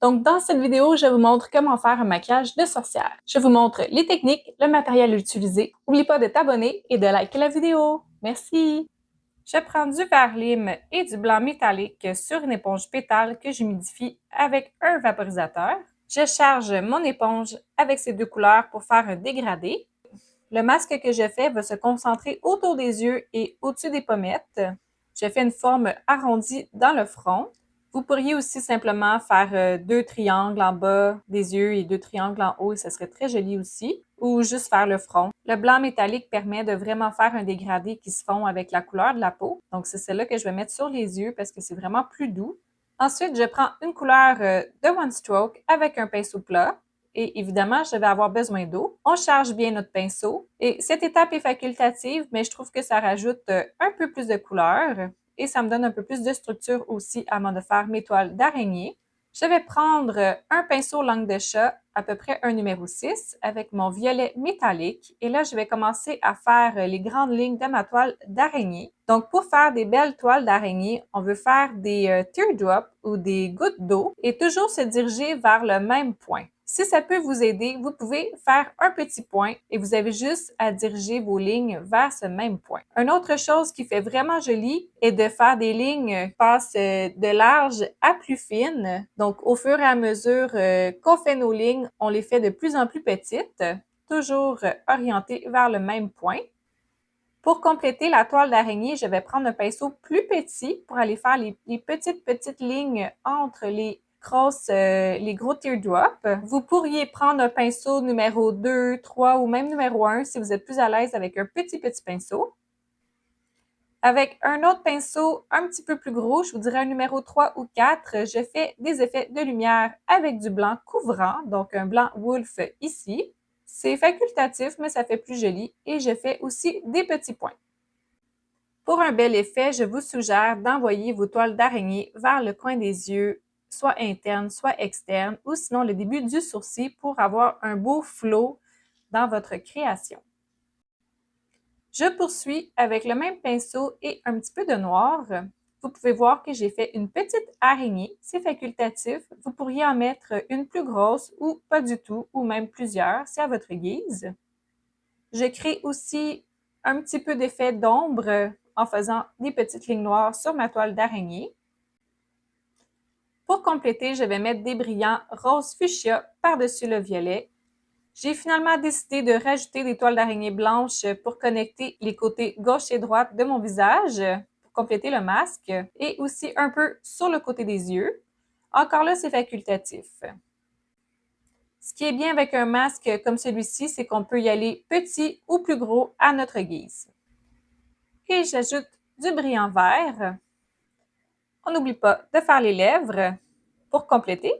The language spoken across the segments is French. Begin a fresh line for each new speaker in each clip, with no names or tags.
Donc, dans cette vidéo, je vous montre comment faire un maquillage de sorcière. Je vous montre les techniques, le matériel utilisé. N'oublie pas de t'abonner et de liker la vidéo. Merci! Je prends du vert lime et du blanc métallique sur une éponge pétale que j'humidifie avec un vaporisateur. Je charge mon éponge avec ces deux couleurs pour faire un dégradé. Le masque que je fais va se concentrer autour des yeux et au-dessus des pommettes. Je fais une forme arrondie dans le front. Vous pourriez aussi simplement faire deux triangles en bas des yeux et deux triangles en haut et ça serait très joli aussi. Ou juste faire le front. Le blanc métallique permet de vraiment faire un dégradé qui se fond avec la couleur de la peau. Donc c'est celle-là que je vais mettre sur les yeux parce que c'est vraiment plus doux. Ensuite, je prends une couleur de One Stroke avec un pinceau plat. Et évidemment, je vais avoir besoin d'eau. On charge bien notre pinceau. Et cette étape est facultative, mais je trouve que ça rajoute un peu plus de couleur et ça me donne un peu plus de structure aussi avant de faire mes toiles d'araignée. Je vais prendre un pinceau langue de chat, à peu près un numéro 6, avec mon violet métallique. Et là, je vais commencer à faire les grandes lignes de ma toile d'araignée. Donc, pour faire des belles toiles d'araignée, on veut faire des teardrops ou des gouttes d'eau et toujours se diriger vers le même point. Si ça peut vous aider, vous pouvez faire un petit point et vous avez juste à diriger vos lignes vers ce même point. Une autre chose qui fait vraiment joli est de faire des lignes qui passent de large à plus fine. Donc, au fur et à mesure qu'on fait nos lignes, on les fait de plus en plus petites, toujours orientées vers le même point. Pour compléter la toile d'araignée, je vais prendre un pinceau plus petit pour aller faire les petites lignes entre les gros teardrops. Vous pourriez prendre un pinceau numéro 2, 3 ou même numéro 1 si vous êtes plus à l'aise avec un petit pinceau. Avec un autre pinceau un petit peu plus gros, je vous dirais un numéro 3 ou 4, je fais des effets de lumière avec du blanc couvrant, donc un blanc Wolf ici. C'est facultatif, mais ça fait plus joli et je fais aussi des petits points. Pour un bel effet, je vous suggère d'envoyer vos toiles d'araignée vers le coin des yeux, soit interne, soit externe, ou sinon le début du sourcil pour avoir un beau flow dans votre création. Je poursuis avec le même pinceau et un petit peu de noir. Vous pouvez voir que j'ai fait une petite araignée, c'est facultatif. Vous pourriez en mettre une plus grosse ou pas du tout, ou même plusieurs, c'est à votre guise. Je crée aussi un petit peu d'effet d'ombre en faisant des petites lignes noires sur ma toile d'araignée. Pour compléter, je vais mettre des brillants rose fuchsia par-dessus le violet. J'ai finalement décidé de rajouter des toiles d'araignée blanches pour connecter les côtés gauche et droite de mon visage pour compléter le masque et aussi un peu sur le côté des yeux. Encore là, c'est facultatif. Ce qui est bien avec un masque comme celui-ci, c'est qu'on peut y aller petit ou plus gros à notre guise. Et j'ajoute du brillant vert. On n'oublie pas de faire les lèvres pour compléter.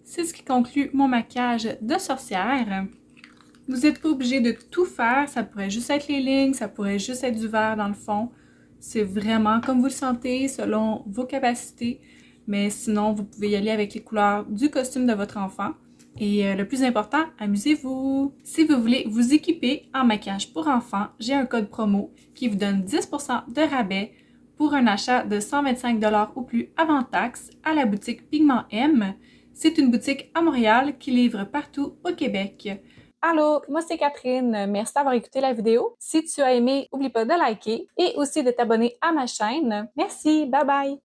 C'est ce qui conclut mon maquillage de sorcière. Vous n'êtes pas obligé de tout faire, ça pourrait juste être les lignes, ça pourrait juste être du vert dans le fond. C'est vraiment comme vous le sentez, selon vos capacités. Mais sinon, vous pouvez y aller avec les couleurs du costume de votre enfant. Et le plus important, amusez-vous! Si vous voulez vous équiper en maquillage pour enfants, j'ai un code promo qui vous donne 10% de rabais pour un achat de 125 $ ou plus avant taxe à la boutique Pigment M. C'est une boutique à Montréal qui livre partout au Québec. Allô, moi c'est Catherine. Merci d'avoir écouté la vidéo. Si tu as aimé, n'oublie pas de liker et aussi de t'abonner à ma chaîne. Merci, bye bye!